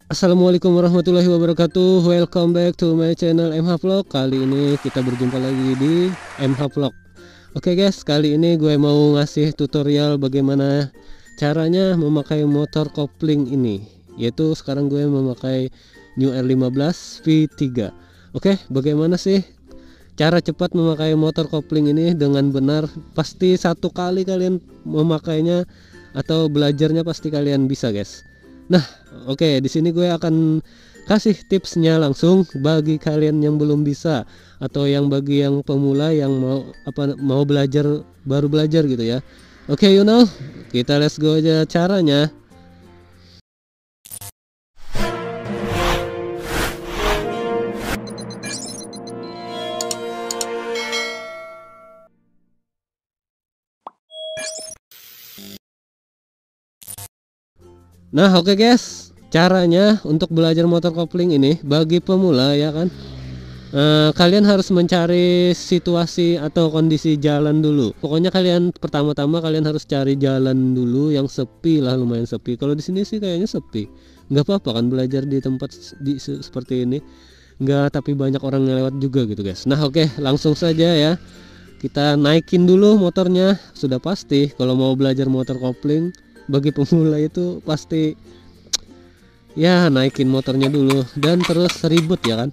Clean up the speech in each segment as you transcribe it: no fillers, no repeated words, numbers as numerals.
Assalamualaikum warahmatullahi wabarakatuh. Welcome back to my channel MH Vlog. Kali ini kita berjumpa lagi di MH Vlog. Oke guys, kali ini gue mau ngasih tutorial bagaimana caranya memakai motor kopling ini. Yaitu sekarang gue memakai New R15 V3. Oke, bagaimana sih cara cepat memakai motor kopling ini dengan benar? Pasti satu kali kalian memakainya atau belajarnya pasti kalian bisa guys. Nah, oke, di sini gue akan kasih tipsnya langsung bagi kalian yang belum bisa atau bagi yang pemula yang mau belajar, baru belajar gitu ya. Oke, kita let's go aja caranya. Nah, oke guys, caranya untuk belajar motor kopling ini bagi pemula ya kan. Kalian harus mencari situasi atau kondisi jalan dulu. Pokoknya pertama-tama kalian harus cari jalan dulu yang sepi lah, lumayan sepi. Kalau di sini sih kayaknya sepi, nggak apa-apa kan belajar di tempat seperti ini, nggak, tapi banyak orang yang lewat juga gitu guys. Nah oke, langsung saja ya, kita naikin dulu motornya. Sudah pasti kalau mau belajar motor kopling bagi pemula itu pasti ya naikin motornya dulu dan terus ribut ya kan.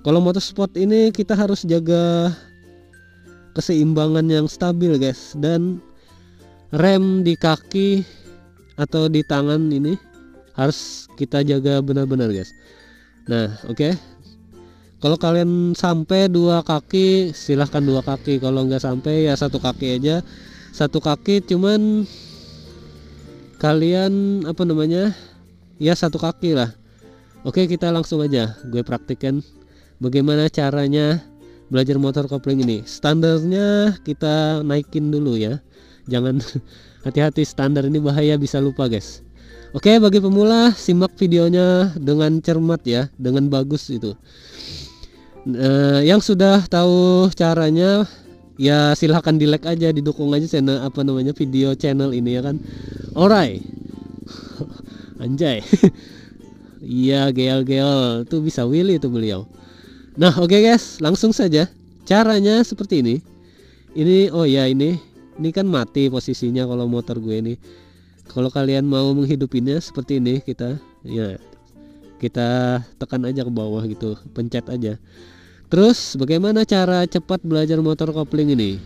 Kalau motorsport ini kita harus jaga keseimbangan yang stabil guys, dan rem di kaki atau di tangan ini harus kita jaga benar-benar guys. Nah oke, kalau kalian sampai dua kaki silahkan dua kaki, kalau nggak sampai ya satu kaki aja. Satu kaki cuman kalian ya satu kaki lah. Oke, kita langsung aja gue praktikan bagaimana caranya belajar motor kopling ini. Standarnya kita naikin dulu ya, jangan hati-hati, standar ini bahaya, bisa lupa guys. Oke, bagi pemula simak videonya dengan cermat ya, dengan bagus itu. Yang sudah tahu caranya ya silahkan di like aja, didukung aja video channel ini ya kan. Alright. Anjay. Iya, geol tuh bisa Willy tuh beliau. Nah oke guys, langsung saja caranya seperti ini. Ini kan mati posisinya kalau motor gue ini. Kalau kalian mau menghidupinnya seperti ini, kita tekan aja ke bawah gitu, pencet aja. Terus bagaimana cara cepat belajar motor kopling ini?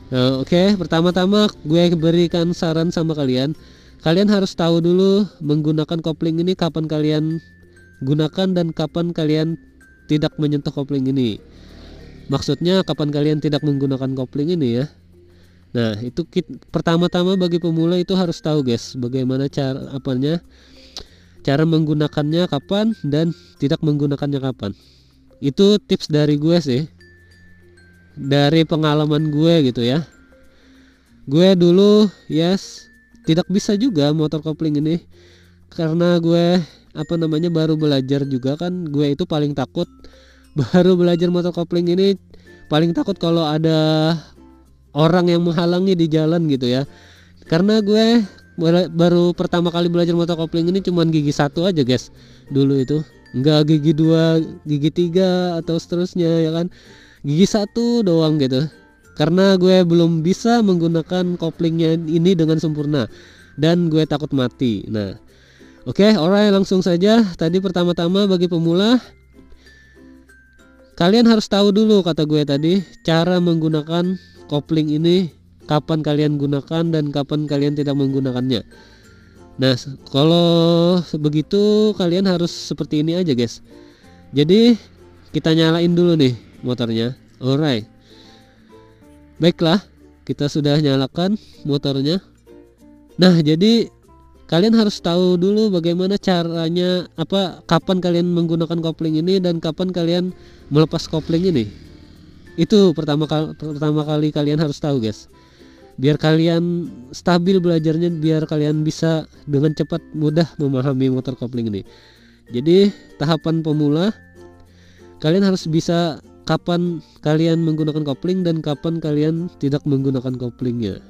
Nah, oke, pertama-tama gue berikan saran sama kalian. Kalian harus tahu dulu menggunakan kopling ini kapan kalian gunakan dan kapan kalian tidak menyentuh kopling ini. Maksudnya kapan kalian tidak menggunakan kopling ini ya. Nah, itu pertama-tama bagi pemula itu harus tahu guys, bagaimana cara menggunakannya kapan dan tidak menggunakannya kapan. Itu tips dari gue sih, dari pengalaman gue gitu ya. Gue dulu tidak bisa juga motor kopling ini karena gue baru belajar juga kan. Gue itu paling takut baru belajar motor kopling ini, paling takut kalau ada orang yang menghalangi di jalan gitu ya. Karena gue baru pertama kali belajar motor kopling ini cuman gigi satu aja guys dulu itu, enggak gigi dua, gigi tiga atau seterusnya ya kan, gigi satu doang gitu. Karena gue belum bisa menggunakan koplingnya ini dengan sempurna dan gue takut mati. Nah oke, alright, langsung saja. Tadi pertama-tama bagi pemula kalian harus tahu dulu, kata gue tadi, cara menggunakan kopling ini, kapan kalian gunakan dan kapan kalian tidak menggunakannya. Nah kalau begitu kalian harus seperti ini aja guys. Jadi kita nyalain dulu nih motornya. Alright, baiklah, kita sudah nyalakan motornya. Nah jadi kalian harus tahu dulu bagaimana caranya, kapan kalian menggunakan kopling ini dan kapan kalian melepas kopling ini. Itu pertama kali kalian harus tahu guys, biar kalian stabil belajarnya, biar kalian bisa dengan cepat mudah memahami motor kopling ini. Jadi tahapan pemula, kalian harus bisa kapan kalian menggunakan kopling dan kapan kalian tidak menggunakan koplingnya.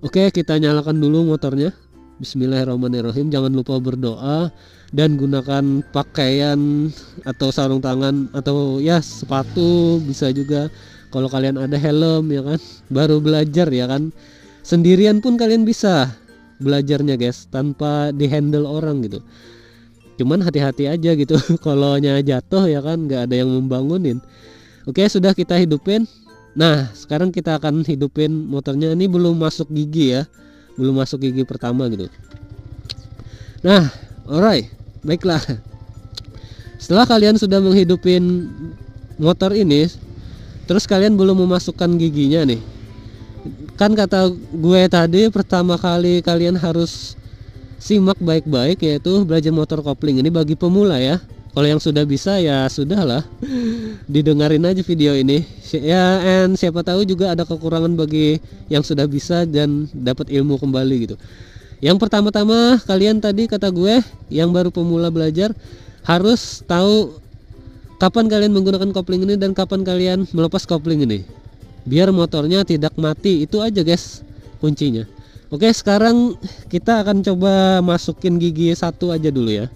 Oke, kita nyalakan dulu motornya. Bismillahirrahmanirrahim. Jangan lupa berdoa dan gunakan pakaian atau sarung tangan atau ya sepatu bisa juga. Kalau kalian ada helm ya kan, baru belajar ya kan. Sendirian pun kalian bisa belajarnya guys, tanpa dihandle orang gitu. Cuman hati-hati aja gitu kalau jatuh ya kan, nggak ada yang membangunin. Oke, sudah kita hidupin. Nah sekarang kita akan hidupin motornya. Ini belum masuk gigi ya, belum masuk gigi pertama gitu. Nah alright, baiklah. Setelah kalian sudah menghidupin motor ini, terus kalian belum memasukkan giginya nih. Kan kata gue tadi pertama kali kalian harus simak baik-baik, yaitu belajar motor kopling ini bagi pemula ya. Kalau yang sudah bisa ya sudahlah, didengarin aja video ini ya, and siapa tahu juga ada kekurangan bagi yang sudah bisa dan dapat ilmu kembali gitu. Yang pertama-tama kalian tadi kata gue yang baru pemula belajar harus tahu kapan kalian menggunakan kopling ini dan kapan kalian melepas kopling ini, biar motornya tidak mati. Itu aja guys kuncinya. Oke, sekarang kita akan coba masukin gigi satu aja dulu ya.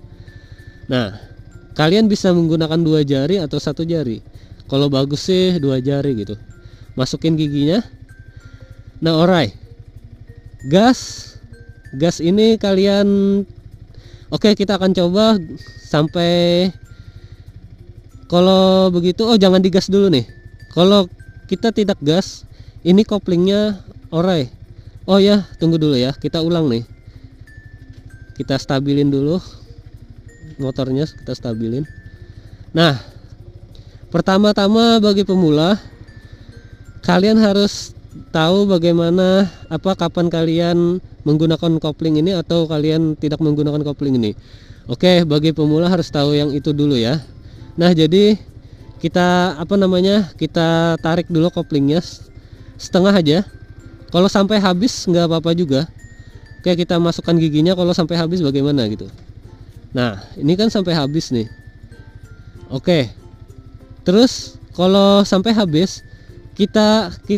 Nah kalian bisa menggunakan 2 jari atau 1 jari. Kalau bagus sih 2 jari gitu. Masukin giginya. Nah alright, gas ini kalian, oke kita akan coba sampai, kalau begitu jangan digas dulu nih. Kalau kita tidak gas, ini koplingnya alright. Oh ya, tunggu dulu ya, kita ulang nih. Kita stabilin dulu motornya, kita stabilin. Nah pertama-tama bagi pemula, kalian harus tahu bagaimana kapan kalian menggunakan kopling ini atau kalian tidak menggunakan kopling ini. Oke, bagi pemula harus tahu yang itu dulu ya. Nah jadi kita kita tarik dulu koplingnya setengah aja. Kalau sampai habis nggak apa-apa juga. Oke, kita masukkan giginya. Kalau sampai habis bagaimana gitu. Nah ini kan sampai habis nih. Oke, terus kalau sampai habis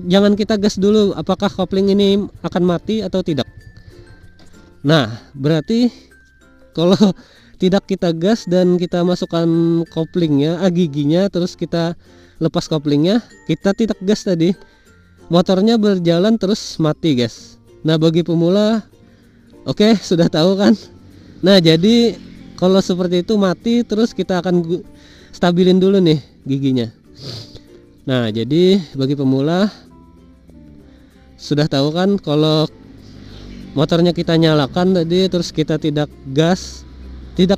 jangan kita gas dulu apakah kopling ini akan mati atau tidak. Nah berarti kalau tidak kita gas dan kita masukkan koplingnya, giginya, terus kita lepas koplingnya, kita tidak gas tadi, motornya berjalan terus mati guys. Nah bagi pemula, oke sudah tahu kan. Nah jadi kalau seperti itu mati, terus kita akan stabilin dulu nih giginya. Nah jadi bagi pemula sudah tahu kan, kalau motornya kita nyalakan tadi terus kita tidak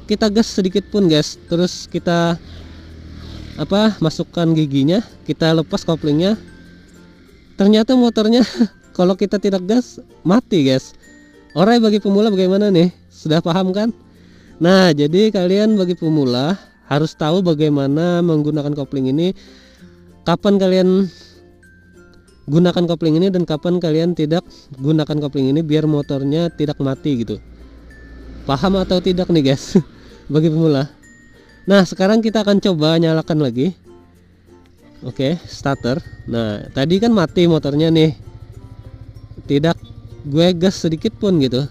kita gas sedikit pun guys, terus kita masukkan giginya, kita lepas koplingnya, ternyata motornya kalau kita tidak gas mati guys. Alright, bagi pemula bagaimana nih, sudah paham kan? Nah jadi kalian bagi pemula harus tahu bagaimana menggunakan kopling ini, kapan kalian gunakan kopling ini dan kapan kalian tidak gunakan kopling ini, biar motornya tidak mati gitu. Paham atau tidak nih guys bagi pemula? Nah sekarang kita akan coba nyalakan lagi. Oke, starter. Nah tadi kan mati motornya nih, tidak gue gas sedikit pun gitu,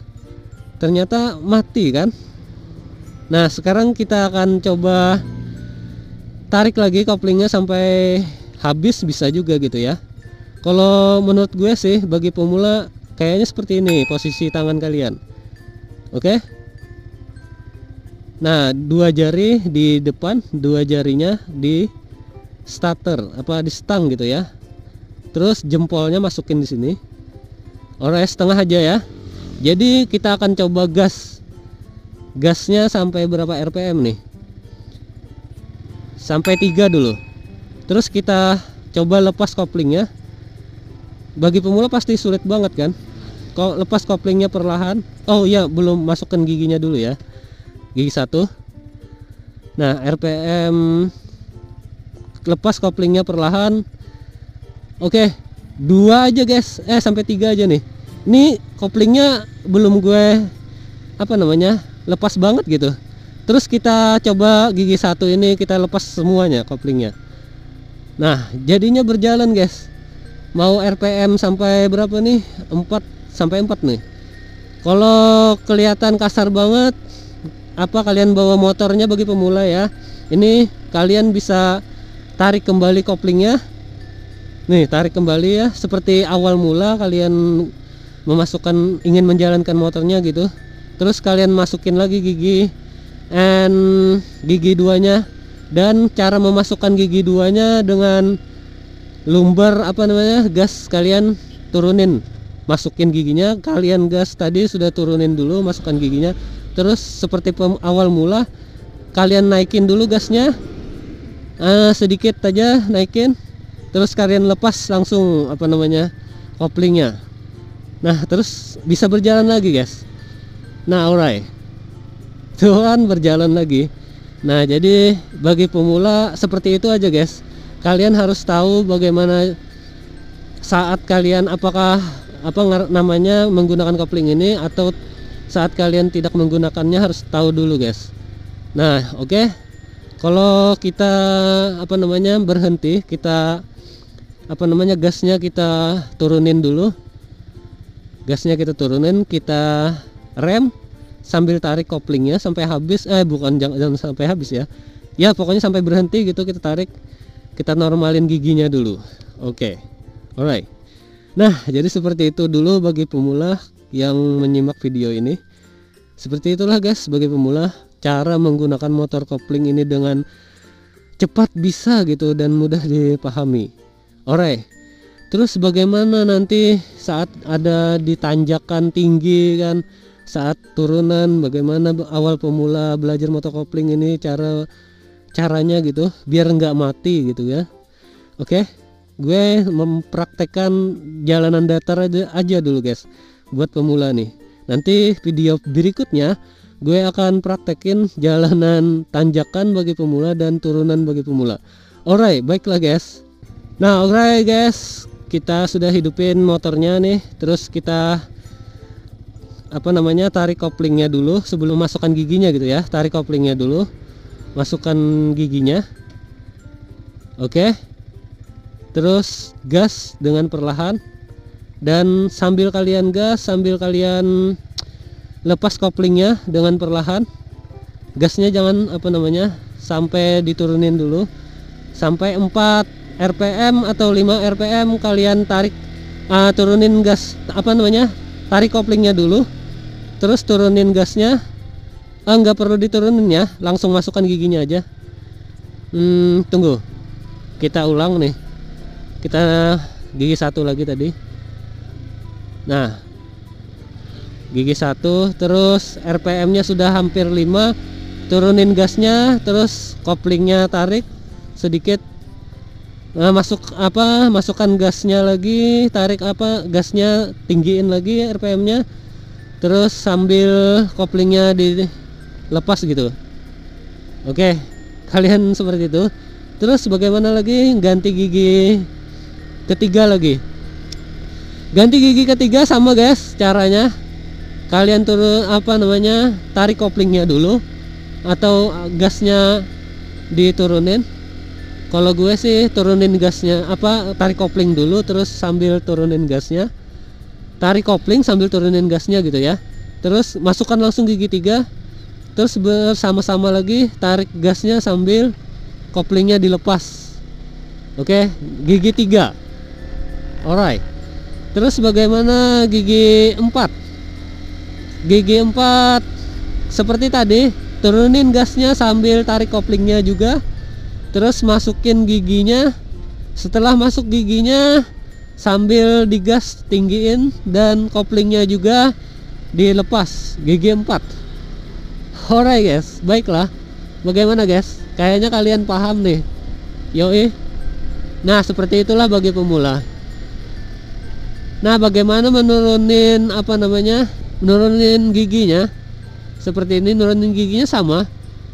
ternyata mati kan. Nah sekarang kita akan coba tarik lagi koplingnya sampai habis, bisa juga gitu ya. Kalau menurut gue sih bagi pemula kayaknya seperti ini posisi tangan kalian. Oke. Nah 2 jari di depan, 2 jarinya di starter di stang gitu ya. Terus jempolnya masukin di sini. Alright, setengah aja ya. Jadi kita akan coba gasnya sampai berapa RPM nih, sampai 3 dulu. Terus kita coba lepas koplingnya. Bagi pemula pasti sulit banget kan, kalau lepas koplingnya perlahan. Oh iya, belum masukkan giginya dulu ya, gigi 1. Nah RPM lepas koplingnya perlahan. Oke, 2 aja guys, sampai 3 aja nih. Ini koplingnya belum gue lepas banget gitu. Terus kita coba gigi 1 ini kita lepas semuanya koplingnya. Nah jadinya berjalan guys. Mau RPM sampai berapa nih, 4 sampai 4 nih. Kalau kelihatan kasar banget, kalian bawa motornya bagi pemula ya, ini kalian bisa tarik kembali koplingnya. Nih, tarik kembali ya, seperti awal mula kalian ingin menjalankan motornya gitu. Terus kalian masukin lagi gigi duanya, dan cara memasukkan gigi duanya dengan lumbar gas, kalian turunin, masukin giginya, kalian gas tadi sudah turunin dulu, masukkan giginya. Terus seperti awal mula, kalian naikin dulu gasnya, sedikit aja naikin, terus kalian lepas langsung koplingnya. Nah, terus bisa berjalan lagi guys. Nah, alright, Tuhan berjalan lagi. Nah, jadi bagi pemula seperti itu aja guys. Kalian harus tahu bagaimana saat kalian menggunakan kopling ini, atau saat kalian tidak menggunakannya, harus tahu dulu guys. Nah, oke. Kalau kita berhenti, kita gasnya kita turunin dulu. Gasnya kita turunin, kita rem sambil tarik koplingnya sampai habis. Jangan sampai habis ya. Ya, pokoknya sampai berhenti gitu kita tarik. Kita normalin giginya dulu. Oke. Alright. Nah, jadi seperti itu dulu bagi pemula yang menyimak video ini. Seperti itulah guys, bagi pemula, cara menggunakan motor kopling ini dengan cepat bisa gitu dan mudah dipahami. Alright. Terus bagaimana nanti saat ada di tanjakan tinggi kan, saat turunan, bagaimana awal pemula belajar motor kopling ini caranya gitu biar nggak mati gitu ya. Oke, gue mempraktekkan jalanan datar aja dulu guys buat pemula nih. Nanti video berikutnya gue akan praktekin jalanan tanjakan bagi pemula dan turunan bagi pemula. Alright, baiklah guys. Nah, alright guys, kita sudah hidupin motornya nih. Terus kita tarik koplingnya dulu sebelum masukkan giginya gitu ya. Tarik koplingnya dulu, masukkan giginya. Oke. Terus gas dengan perlahan, dan sambil kalian gas, sambil kalian lepas koplingnya dengan perlahan. Gasnya jangan sampai diturunin dulu, sampai 4 rpm atau 5 rpm kalian tarik, turunin gas, tarik koplingnya dulu, terus turunin gasnya. Nggak perlu diturunin ya, langsung masukkan giginya aja. Tunggu, kita ulang nih, kita gigi 1 lagi tadi. Nah, gigi 1, terus rpm nya sudah hampir 5, turunin gasnya, terus koplingnya tarik sedikit. Nah, masukkan gasnya lagi, tarik gasnya, tinggiin lagi rpm nya, terus sambil koplingnya dilepas gitu. Oke, kalian seperti itu. Terus bagaimana lagi, ganti gigi ketiga lagi. Ganti gigi ketiga sama guys caranya. Kalian tarik koplingnya dulu, atau gasnya diturunin. Kalau gue sih turunin gasnya, tarik kopling dulu terus sambil turunin gasnya. Tarik kopling sambil turunin gasnya gitu ya. Terus masukkan langsung gigi 3. Terus bersama-sama lagi tarik gasnya sambil koplingnya dilepas. Oke, gigi 3. Alright. Terus bagaimana gigi 4? Gigi 4 seperti tadi, turunin gasnya sambil tarik koplingnya juga. Terus masukin giginya. Setelah masuk giginya, sambil digas tinggiin dan koplingnya juga dilepas. Gigi 4. Alright guys, baiklah. Bagaimana guys? Kayaknya kalian paham nih. Yoi. Nah, seperti itulah bagi pemula. Nah, bagaimana menurunin menurunin giginya? Seperti ini, nurunin giginya sama.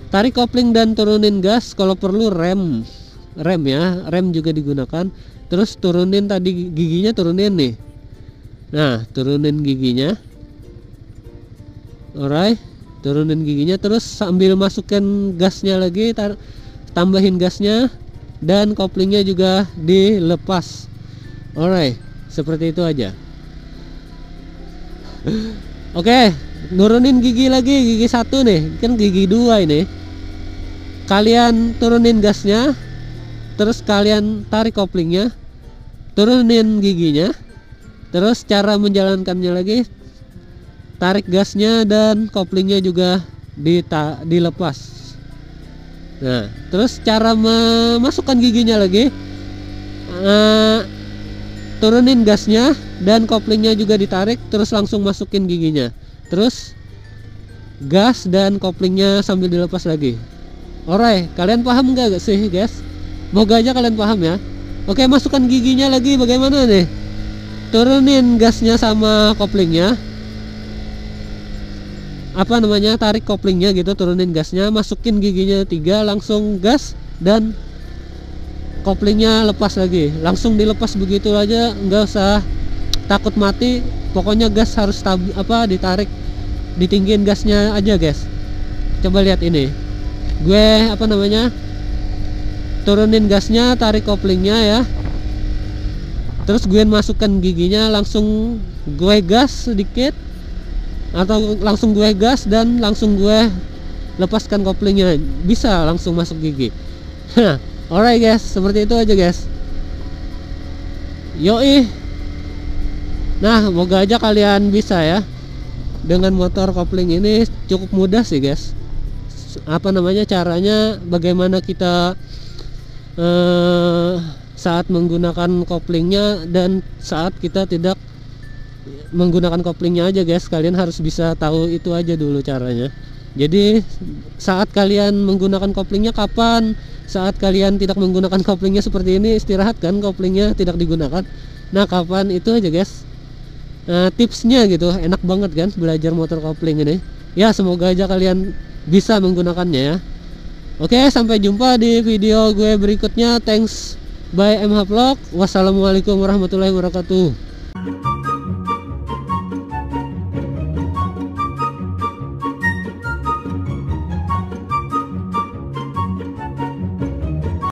Tarik kopling dan turunin gas, kalau perlu rem ya, rem juga digunakan. Terus turunin tadi giginya, turunin nih. Nah, turunin giginya. Alright, turunin giginya, terus sambil masukkan gasnya lagi, tambahin gasnya, dan koplingnya juga dilepas. Alright, seperti itu aja. Oke, nurunin gigi lagi, gigi 1 nih, kan gigi 2 ini. Kalian turunin gasnya, terus kalian tarik koplingnya, turunin giginya. Terus cara menjalankannya lagi, tarik gasnya dan koplingnya juga dilepas. Nah, terus cara memasukkan giginya lagi, turunin gasnya dan koplingnya juga ditarik, terus langsung masukin giginya. Terus gas dan koplingnya sambil dilepas lagi. Alright, kalian paham nggak sih guys? Moga aja kalian paham ya. Oke, masukkan giginya lagi bagaimana nih? Turunin gasnya sama koplingnya, tarik koplingnya gitu, turunin gasnya, masukin giginya 3, langsung gas dan koplingnya lepas lagi, langsung dilepas begitu aja, nggak usah takut mati. Pokoknya gas harus ditarik, ditinggiin gasnya aja guys. Coba lihat ini, gue turunin gasnya, tarik koplingnya ya, terus gue masukkan giginya, langsung gue gas sedikit atau langsung gue gas dan langsung gue lepaskan koplingnya, bisa langsung masuk gigi. Alright guys, seperti itu aja guys. Yoi. Nah, moga aja kalian bisa ya. Dengan motor kopling ini cukup mudah sih guys. Caranya bagaimana kita saat menggunakan koplingnya dan saat kita tidak menggunakan koplingnya aja guys. Kalian harus bisa tahu itu aja dulu caranya. Jadi saat kalian menggunakan koplingnya kapan, saat kalian tidak menggunakan koplingnya seperti ini, istirahat kan, koplingnya tidak digunakan. Nah, kapan, itu aja guys. Tipsnya gitu, enak banget kan belajar motor kopling ini. Ya, semoga aja kalian bisa menggunakannya ya. Oke, sampai jumpa di video gue berikutnya. Thanks by MH Vlog. Wassalamualaikum warahmatullahi wabarakatuh.